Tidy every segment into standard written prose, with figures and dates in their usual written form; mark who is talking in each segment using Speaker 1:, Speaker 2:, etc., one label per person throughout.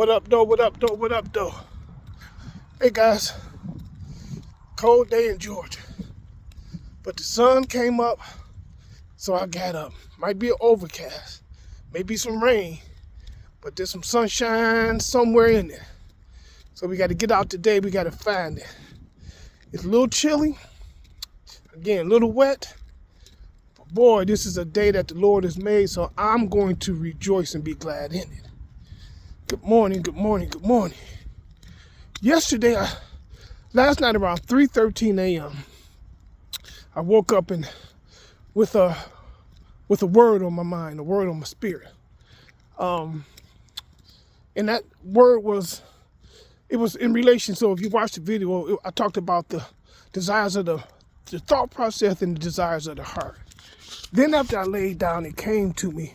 Speaker 1: What up, though? What up, though? What up, though? Hey, guys. Cold day in Georgia. But the sun came up, so I got up. Might be an overcast. Maybe some rain. But there's some sunshine somewhere in there. So we got to get out today. We got to find it. It's a little chilly. Again, a little wet. But boy, this is a day that the Lord has made, so I'm going to rejoice and be glad in it. Good morning, good morning, good morning. Last night around 3:13 a.m., I woke up with a word on my mind, a word on my spirit. And that word was in relation, so if you watch the video, I talked about the desires of the thought process and the desires of the heart. Then after I laid down, it came to me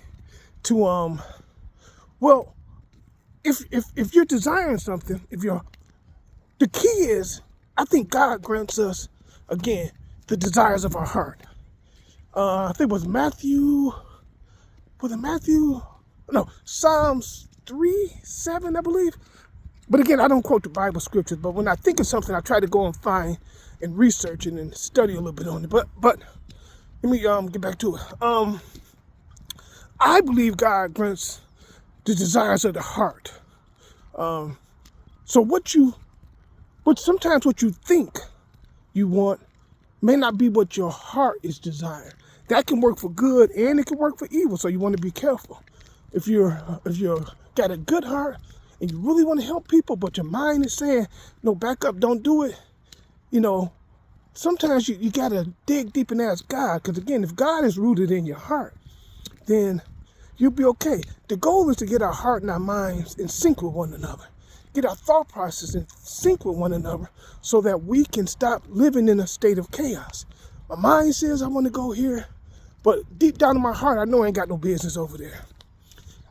Speaker 1: to, if you're desiring something, the key is, I think God grants us, again, the desires of our heart. I think it was Psalms 3:7, I believe. But again, I don't quote the Bible scriptures, but when I think of something, I try to go and find and research it and study a little bit on it. But let me get back to it. I believe God grants the desires of the heart. So sometimes what you think you want may not be what your heart is desiring. That can work for good and it can work for evil. So you want to be careful. If you're got a good heart and you really want to help people, but your mind is saying, no, back up, don't do it. Sometimes you got to dig deep and ask God. Because again, if God is rooted in your heart, then you'll be okay. The goal is to get our heart and our minds in sync with one another. Get our thought process in sync with one another so that we can stop living in a state of chaos. My mind says I want to go here, but deep down in my heart, I know I ain't got no business over there.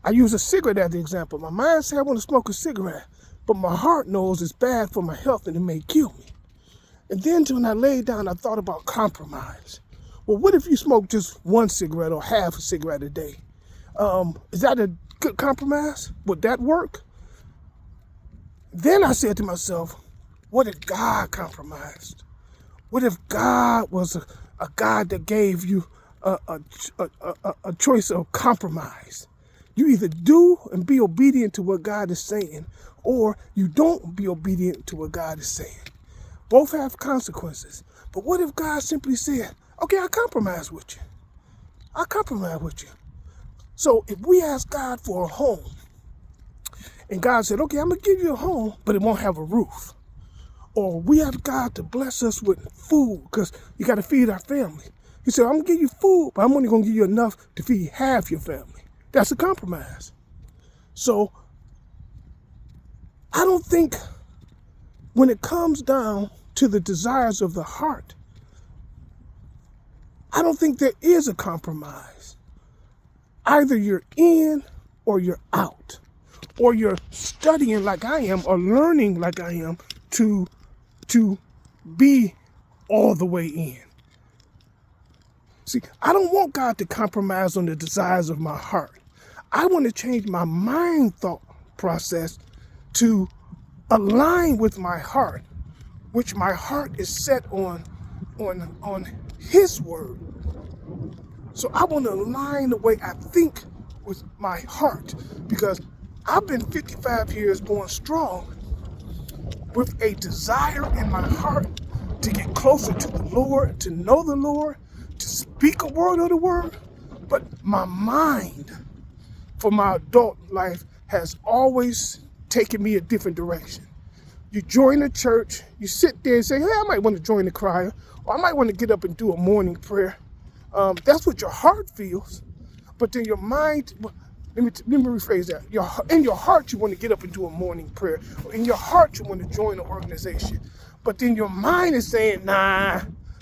Speaker 1: I use a cigarette as the example. My mind says I want to smoke a cigarette, but my heart knows it's bad for my health and it may kill me. And then when I laid down, I thought about compromise. Well, what if you smoke just one cigarette or half a cigarette a day? Is that a good compromise? Would that work? Then I said to myself, what if God compromised? What if God was a God that gave you a choice of compromise? You either do and be obedient to what God is saying, or you don't be obedient to what God is saying. Both have consequences. But what if God simply said, okay, I compromise with you. I compromise with you. So if we ask God for a home, and God said, okay, I'm going to give you a home, but it won't have a roof. Or we have God to bless us with food because you got to feed our family. He said, I'm going to give you food, but I'm only going to give you enough to feed half your family. That's a compromise. So I don't think when it comes down to the desires of the heart, I don't think there is a compromise. Either you're in or you're out. Or you're studying like I am or learning like I am to be all the way in. See, I don't want God to compromise on the desires of my heart. I want to change my mind thought process to align with my heart, which my heart is set on His word. So I want to align the way I think with my heart, because I've been 55 years going strong with a desire in my heart to get closer to the Lord, to know the Lord, to speak a word of the word. But my mind for my adult life has always taken me a different direction. You join a church, you sit there and say, hey, I might want to join the choir, or I might want to get up and do a morning prayer. That's what your heart feels. But then your mind, let me rephrase that. In your heart, you want to get up and do a morning prayer. Or in your heart, you want to join an organization. But then your mind is saying, nah,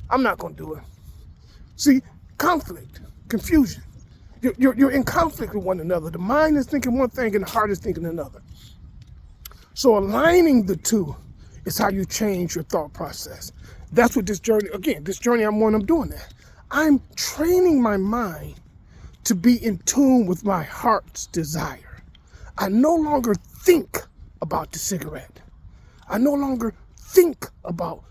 Speaker 1: I'm not going to do it. See, conflict, confusion. You're in conflict with one another. The mind is thinking one thing and the heart is thinking another. So aligning the two is how you change your thought process. That's what this journey I'm doing that. I'm training my mind to be in tune with my heart's desire. I no longer think about the cigarette. I no longer think about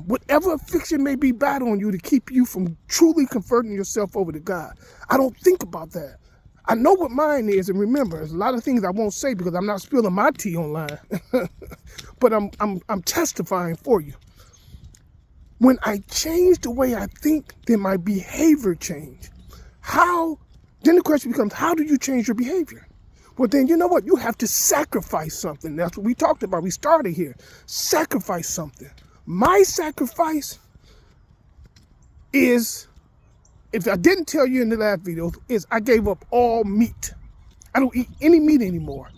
Speaker 1: whatever affliction may be battling you to keep you from truly converting yourself over to God. I don't think about that. I know what mine is, and remember, there's a lot of things I won't say because I'm not spilling my tea online, but I'm testifying for you. When I change the way I think, then my behavior changed. Then the question becomes, how do you change your behavior? Well, then you know what? You have to sacrifice something. That's what we talked about. We started here. Sacrifice something. My sacrifice is, if I didn't tell you in the last video, is I gave up all meat. I don't eat any meat anymore.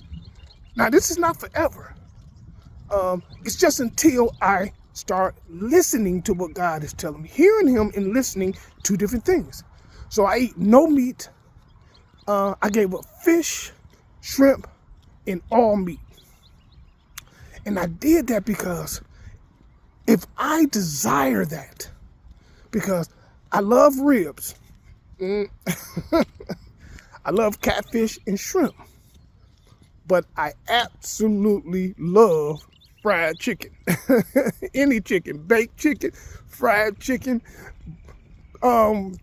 Speaker 1: Now, this is not forever. It's just until I start listening to what God is telling me. Hearing him and listening, two different things. So I eat no meat. I gave up fish, shrimp, and all meat. And I did that because if I desire that, because I love ribs, I love catfish and shrimp, but I absolutely love fried chicken. Any chicken, baked chicken, fried chicken,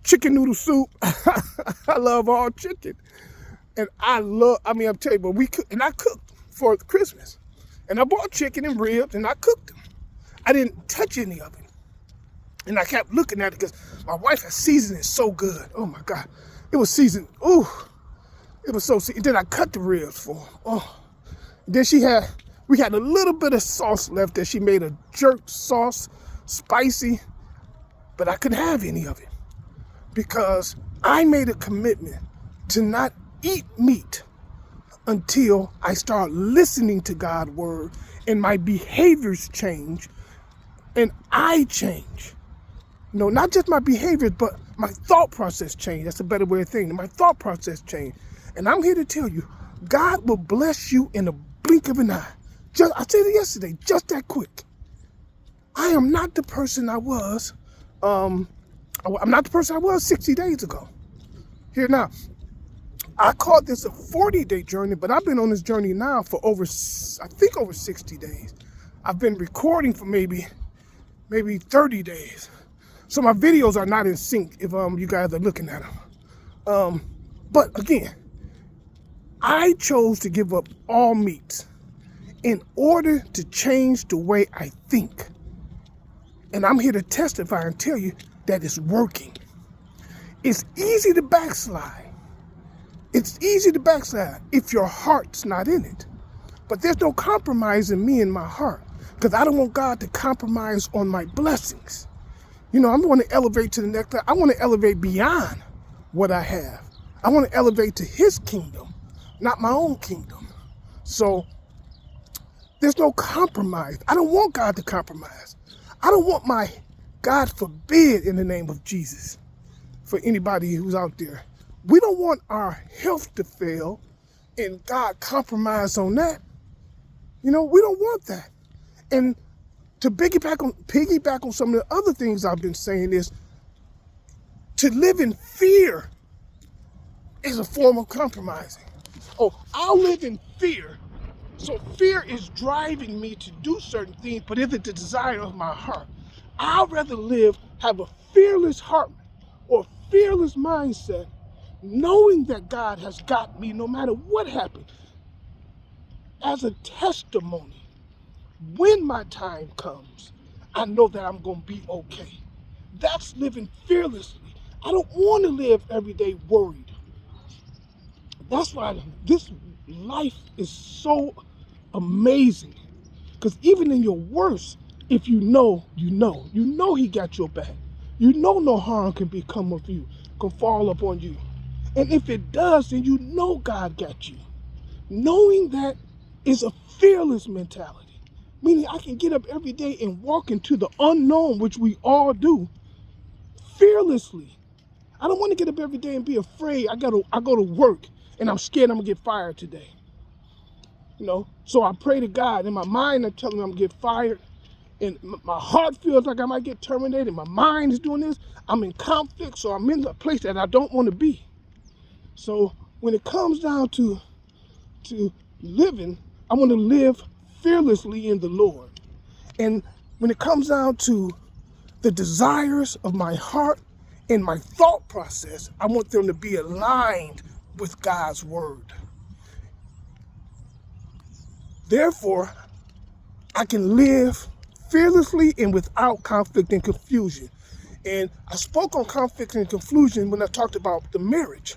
Speaker 1: chicken noodle soup. I love all chicken. And I'm telling you, but I cooked for Christmas. And I bought chicken and ribs and I cooked them. I didn't touch any of it. And I kept looking at it because my wife had seasoned it so good. Oh my God. It was seasoned. Ooh. It was so seasoned. Then I cut the ribs for her. Oh. Then we had a little bit of sauce left that she made, a jerk sauce, spicy, but I couldn't have any of it because I made a commitment to not eat meat until I start listening to God's word and my behaviors change and I change. No, not just my behaviors, but my thought process change. That's a better way of thinking. My thought process change. And I'm here to tell you, God will bless you in a blink of an eye. I said it yesterday, just that quick. I am not the person I was. I'm not the person I was 60 days ago. Here now, I called this a 40-day journey, but I've been on this journey now for over 60 days. I've been recording for maybe 30 days. So my videos are not in sync if you guys are looking at them. But again, I chose to give up all meat in order to change the way I think. And I'm here to testify and tell you that it's working. It's easy to backslide. It's easy to backslide if your heart's not in it. But there's no compromise in me and my heart because I don't want God to compromise on my blessings. You know, I'm going to elevate to the next level. I want to elevate beyond what I have. I want to elevate to his kingdom, not my own kingdom. So there's no compromise. I don't want God to compromise. I don't want my, God forbid, in the name of Jesus, for anybody who's out there. We don't want our health to fail and God compromise on that. You know, we don't want that. And to piggyback on some of the other things I've been saying is to live in fear is a form of compromising. Oh, I'll live in fear. So fear is driving me to do certain things, but it's the desire of my heart. I'd rather have a fearless heart or fearless mindset, knowing that God has got me no matter what happens, as a testimony. When my time comes, I know that I'm going to be okay. That's living fearlessly. I don't want to live every day worried. That's why this life is so amazing. Because even in your worst, if you know he got your back. You know no harm can become of you, can fall upon you. And if it does, then you know God got you. Knowing that is a fearless mentality. Meaning I can get up every day and walk into the unknown, which we all do, fearlessly. I don't want to get up every day and be afraid. I go to work and I'm scared I'm going to get fired today. You know, so I pray to God. In my mind, I'm telling me I'm going to get fired. And my heart feels like I might get terminated. My mind is doing this. I'm in conflict, so I'm in a place that I don't want to be. So when it comes down to to living, I want to live fearlessly in the Lord. And when it comes down to the desires of my heart and my thought process, I want them to be aligned with God's word. Therefore, I can live fearlessly and without conflict and confusion. And I spoke on conflict and confusion when I talked about the marriage.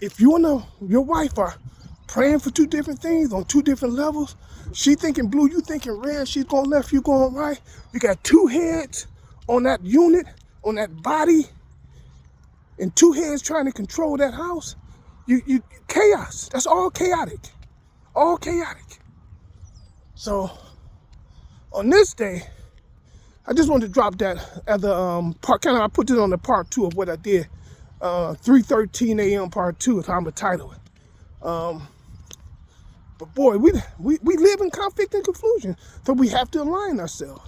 Speaker 1: If you and your wife are praying for two different things on two different levels, she thinking blue, you thinking red, she's going left, you going right, you got two heads on that unit, on that body, and two heads trying to control that house, you chaos. That's all chaotic. All chaotic. So on this day, I just wanted to drop that as a part. Kind of, I put this on the part 2 of what I did. 3:13 a.m. part 2 is how I'm gonna title it. But boy, we live in conflict and confusion, so we have to align ourselves.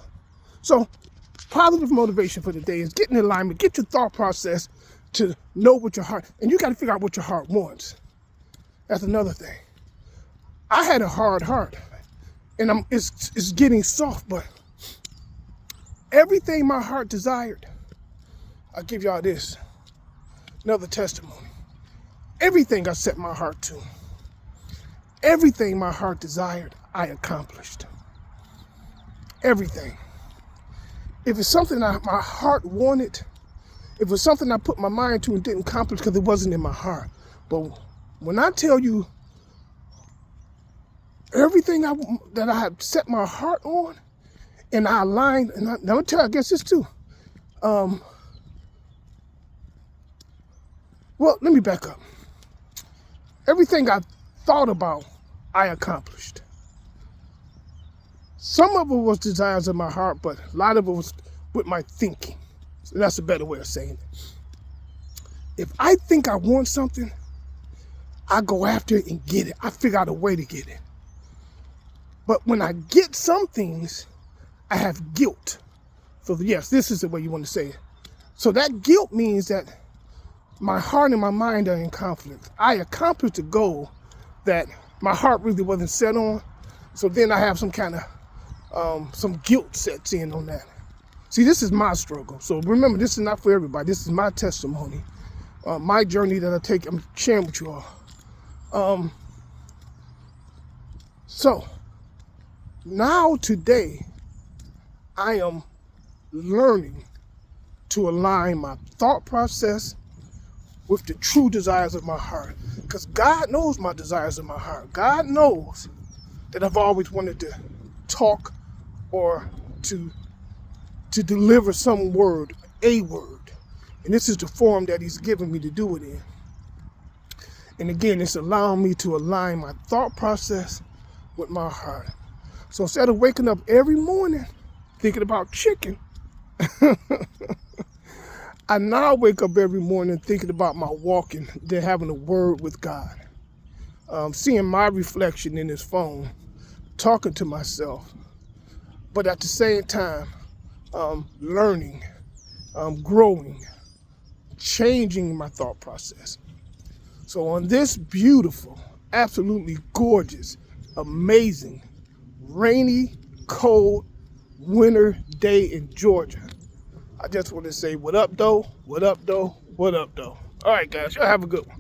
Speaker 1: So positive motivation for the day is get in alignment, get your thought process to know what your heart, and you got to figure out what your heart wants. That's another thing. I had a hard heart, and it's getting soft, but everything my heart desired, I'll give y'all this, another testimony. Everything I set my heart to, everything my heart desired, I accomplished. Everything. If it's something my heart wanted, if it's something I put my mind to and didn't accomplish because it wasn't in my heart. But when I tell you everything that I had set my heart on, and I aligned, and I'm gonna tell you, I guess this too. Well, let me back up. Everything I thought about, I accomplished. Some of it was desires of my heart, but a lot of it was with my thinking. So that's a better way of saying it. If I think I want something, I go after it and get it. I figure out a way to get it. But when I get some things, I have guilt. So yes, this is the way you want to say it. So that guilt means that my heart and my mind are in conflict. I accomplished the goal that my heart really wasn't set on. So then I have some kind of, some guilt sets in on that. See, this is my struggle. So remember, this is not for everybody. This is my testimony, my journey that I'm sharing with you all. So now today, I am learning to align my thought process with the true desires of my heart. Because God knows my desires of my heart. God knows that I've always wanted to talk or to deliver some word, a word. And this is the form that he's given me to do it in. And again, it's allowing me to align my thought process with my heart. So instead of waking up every morning thinking about chicken, I now wake up every morning thinking about my walking, then having a word with God. Seeing my reflection in his phone, talking to myself, but at the same time, learning, growing, changing my thought process. So on this beautiful, absolutely gorgeous, amazing, rainy, cold, winter day in Georgia, I just want to say, what up, though? What up, though? What up, though? All right, guys, y'all have a good one.